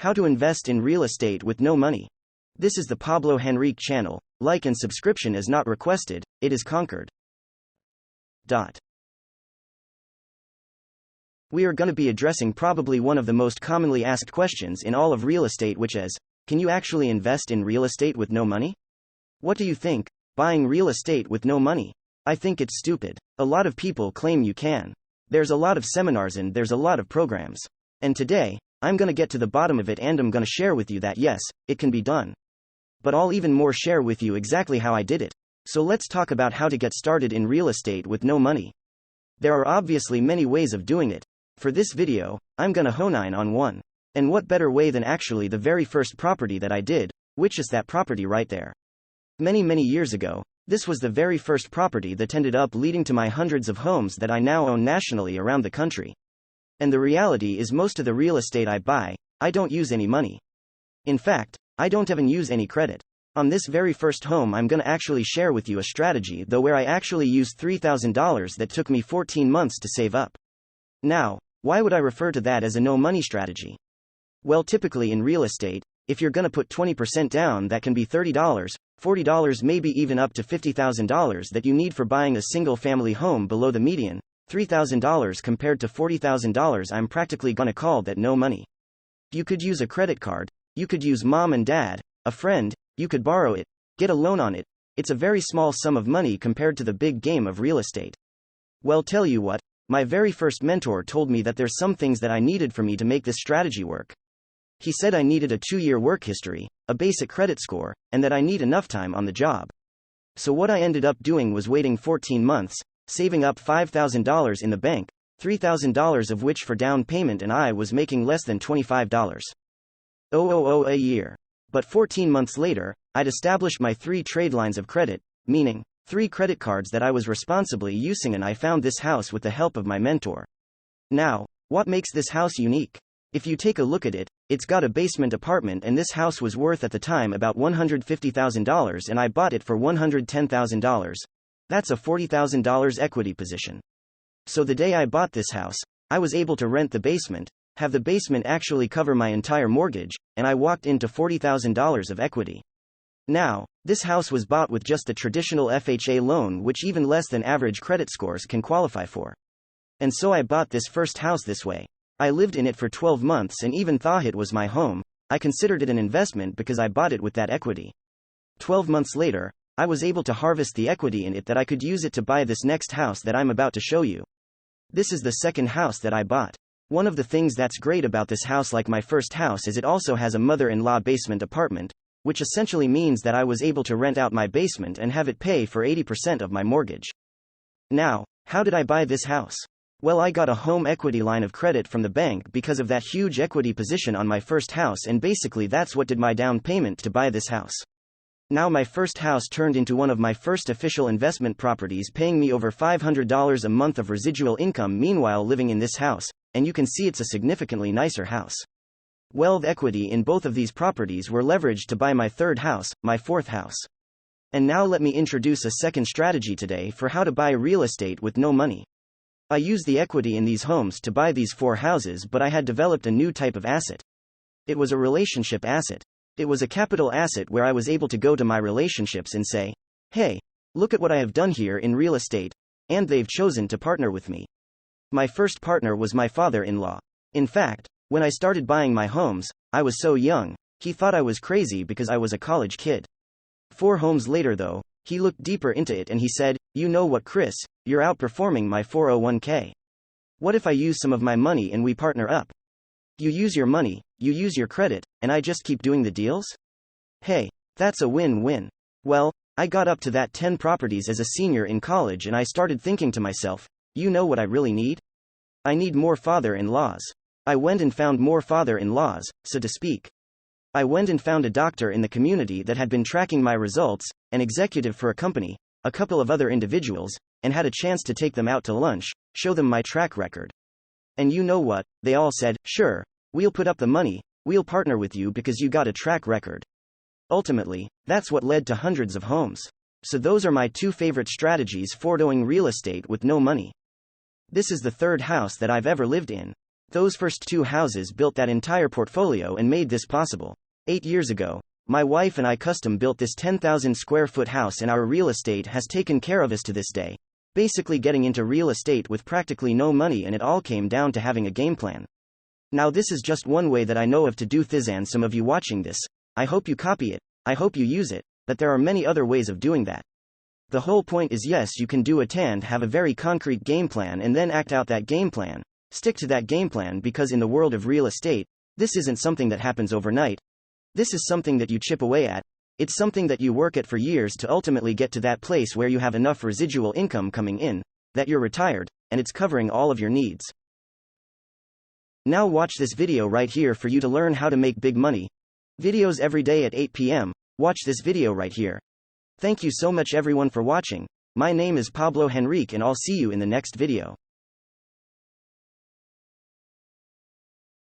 How to invest in real estate with no money. This is the Pablo Henrique channel. Like and subscription is not requested, it is conquered. We are going to be addressing probably one of the most commonly asked questions in all of real estate, which is, can you actually invest in real estate with no money? What do you think? Buying real estate with no money? I think it's stupid. A lot of people claim you can. There's a lot of seminars and there's a lot of programs. And today, I'm going to get to the bottom of it and I'm going to share with you that yes, it can be done. But I'll even more share with you exactly how I did it. So let's talk about how to get started in real estate with no money. There are obviously many ways of doing it. For this video, I'm going to hone in on one. And what better way than actually the very first property that I did, which is that property right there. Many years ago, this was the very first property that ended up leading to my hundreds of homes that I now own nationally around the country. And the reality is most of the real estate I buy, I don't use any money. In fact, I don't even use any credit. On this very first home I'm gonna actually share with you a strategy though where I actually used $3,000 that took me 14 months to save up. Now, why would I refer to that as a no money strategy? Well, typically in real estate, if you're gonna put 20% down, that can be $30, $40, maybe even up to $50,000 that you need for buying a single family home below the median. $3,000 compared to $40,000, I'm practically gonna call that no money. You could use a credit card, you could use mom and dad, a friend, you could borrow it, get a loan on it. It's a very small sum of money compared to the big game of real estate. Well, tell you what, my very first mentor told me that there's some things that I needed for me to make this strategy work. He said I needed a 2-year work history, a basic credit score, and that I need enough time on the job. So what I ended up doing was waiting 14 months, saving up $5,000 in the bank, $3,000 of which for down payment, and I was making less than $25 a year. But 14 months later, I'd established my 3 trade lines of credit, meaning 3 credit cards that I was responsibly using, and I found this house with the help of my mentor. Now, what makes this house unique? If you take a look at it, it's got a basement apartment, and this house was worth at the time about $150,000 and I bought it for $110,000. That's a $40,000 equity position. So the day I bought this house, I was able to rent the basement, have the basement actually cover my entire mortgage, and I walked into $40,000 of equity. Now, this house was bought with just the traditional FHA loan, which even less than average credit scores can qualify for. And so I bought this first house this way. I lived in it for 12 months and even thought it was my home. I considered it an investment because I bought it with that equity. 12 months later, I was able to harvest the equity in it that I could use it to buy this next house that I'm about to show you. This is the second house that I bought. One of the things that's great about this house, like my first house, is it also has a mother-in-law basement apartment, which essentially means that I was able to rent out my basement and have it pay for 80% of my mortgage. Now, how did I buy this house? Well, I got a home equity line of credit from the bank because of that huge equity position on my first house, and basically that's what did my down payment to buy this house. Now my first house turned into one of my first official investment properties, paying me over $500 a month of residual income meanwhile living in this house, and you can see it's a significantly nicer house. Well, the equity in both of these properties were leveraged to buy my third house, my fourth house. And now let me introduce a second strategy today for how to buy real estate with no money. I used the equity in these homes to buy these 4 houses, but I had developed a new type of asset. It was a relationship asset. It was a capital asset where I was able to go to my relationships and say, hey, look at what I have done here in real estate, and they've chosen to partner with me. My first partner was my father-in-law. In fact, when I started buying my homes, I was so young, he thought I was crazy because I was a college kid. 4 homes later though, he looked deeper into it and he said, you know what, Chris, you're outperforming my 401k. What if I use some of my money and we partner up? You use your money, you use your credit, and I just keep doing the deals? Hey, that's a win-win. Well, I got up to that 10 properties as a senior in college, and I started thinking to myself, you know what I really need? I need more father-in-laws. I went and found more father-in-laws, so to speak. I went and found a doctor in the community that had been tracking my results, an executive for a company, a couple of other individuals, and had a chance to take them out to lunch, show them my track record. And you know what? They all said, sure, we'll put up the money, we'll partner with you because you got a track record. Ultimately, that's what led to hundreds of homes. So those are my 2 favorite strategies for doing real estate with no money. This is the third house that I've ever lived in. Those first 2 houses built that entire portfolio and made this possible. 8 years ago, my wife and I custom built this 10,000 square foot house, and our real estate has taken care of us to this day. Basically getting into real estate with practically no money, and it all came down to having a game plan. Now this is just one way that I know of to do this, and some of you watching this, I hope you copy it, I hope you use it, but there are many other ways of doing that. The whole point is, yes, you can do it and have a very concrete game plan and then act out that game plan. Stick to that game plan, because in the world of real estate, this isn't something that happens overnight. This is something that you chip away at. It's something that you work at for years to ultimately get to that place where you have enough residual income coming in, that you're retired, and it's covering all of your needs. Now watch this video right here for you to learn how to make big money. Videos every day at 8 p.m. Watch this video right here. Thank you so much everyone for watching. My name is Pablo Henrique, and I'll see you in the next video.